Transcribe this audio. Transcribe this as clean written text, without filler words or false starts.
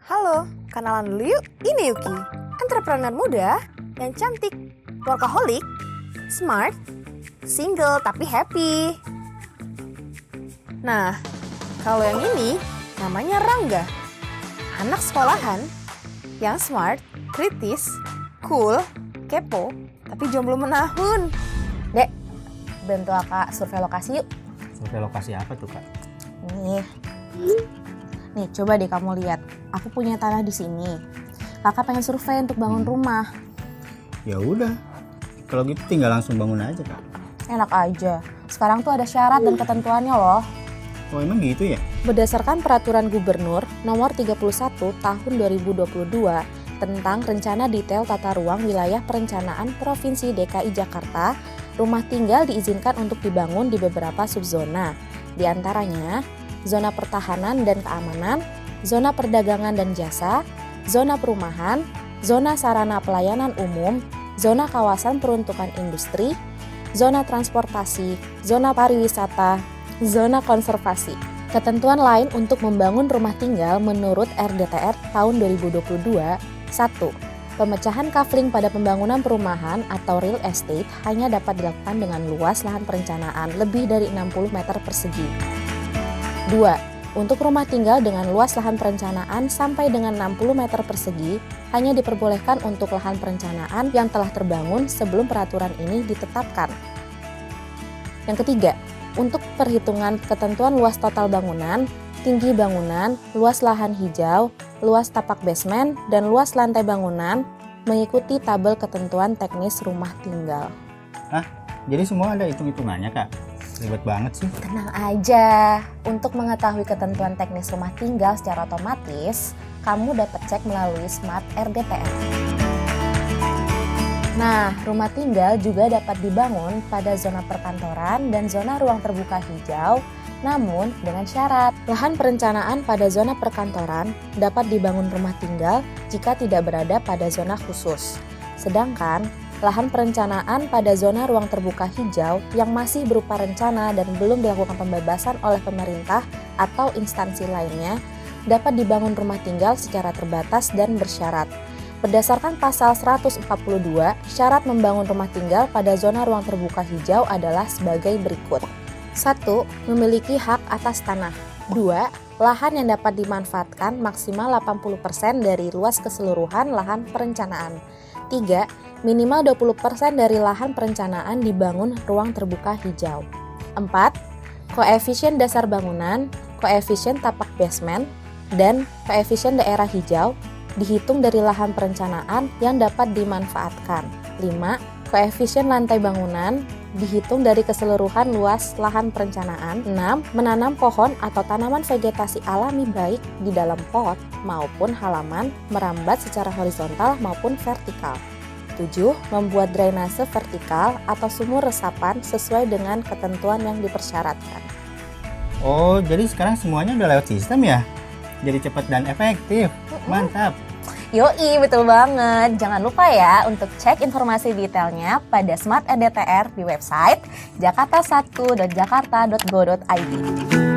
Halo, kenalan dulu yuk. Ini Yuki, entrepreneur muda yang cantik, workaholic, smart, single tapi happy. Nah, kalau yang ini namanya Rangga, anak sekolahan yang smart, kritis, cool, kepo, tapi jomblo menahun. Dek, bantu Kakak survei lokasi yuk. Survei lokasi apa tuh, Kak? Nih, coba deh kamu lihat. Aku punya tanah di sini. Kakak pengen survei untuk bangun rumah. Ya udah. Kalau gitu tinggal langsung bangun aja, Kak. Enak aja. Sekarang tuh ada syarat dan ketentuannya loh. Oh, emang gitu ya? Berdasarkan Peraturan Gubernur Nomor 31 Tahun 2022 tentang Rencana Detail Tata Ruang Wilayah Perencanaan Provinsi DKI Jakarta, rumah tinggal diizinkan untuk dibangun di beberapa subzona. Di antaranya, zona pertahanan dan keamanan, zona perdagangan dan jasa, zona perumahan, zona sarana pelayanan umum, zona kawasan peruntukan industri, zona transportasi, zona pariwisata, zona konservasi. Ketentuan lain untuk membangun rumah tinggal menurut RDTR tahun 2022, 1. Pemecahan kafling pada pembangunan perumahan atau real estate hanya dapat dilakukan dengan luas lahan perencanaan lebih dari 60 meter persegi. 2. Untuk rumah tinggal dengan luas lahan perencanaan sampai dengan 60 meter persegi hanya diperbolehkan untuk lahan perencanaan yang telah terbangun sebelum peraturan ini ditetapkan. Yang ketiga, untuk perhitungan ketentuan luas total bangunan, tinggi bangunan, luas lahan hijau, luas tapak basement, dan luas lantai bangunan mengikuti tabel ketentuan teknis rumah tinggal. Hah? Jadi semua ada hitung-hitungannya, Kak? Ribet banget sih. Tenang aja, untuk mengetahui ketentuan teknis rumah tinggal secara otomatis, kamu dapat cek melalui Smart RDTR. Nah, rumah tinggal juga dapat dibangun pada zona perkantoran dan zona ruang terbuka hijau, namun dengan syarat, lahan perencanaan pada zona perkantoran dapat dibangun rumah tinggal jika tidak berada pada zona khusus. Sedangkan, lahan perencanaan pada zona ruang terbuka hijau yang masih berupa rencana dan belum dilakukan pembebasan oleh pemerintah atau instansi lainnya dapat dibangun rumah tinggal secara terbatas dan bersyarat. Berdasarkan pasal 142, syarat membangun rumah tinggal pada zona ruang terbuka hijau adalah sebagai berikut. 1. Memiliki hak atas tanah. 2. Lahan yang dapat dimanfaatkan maksimal 80% dari luas keseluruhan lahan perencanaan. 3. Minimal 20% dari lahan perencanaan dibangun ruang terbuka hijau. 4. Koefisien dasar bangunan, koefisien tapak basement, dan koefisien daerah hijau dihitung dari lahan perencanaan yang dapat dimanfaatkan. 5. Koefisien lantai bangunan dihitung dari keseluruhan luas lahan perencanaan. 6. Menanam pohon atau tanaman vegetasi alami baik di dalam pot maupun halaman merambat secara horizontal maupun vertikal. 7. Membuat drainase vertikal atau sumur resapan sesuai dengan ketentuan yang dipersyaratkan. Oh, jadi sekarang semuanya udah lewat sistem ya? Jadi cepat dan efektif. Mantap. Yoi, betul banget. Jangan lupa ya untuk cek informasi detailnya pada Smart RDTR di website jakarta1.jakarta.go.id.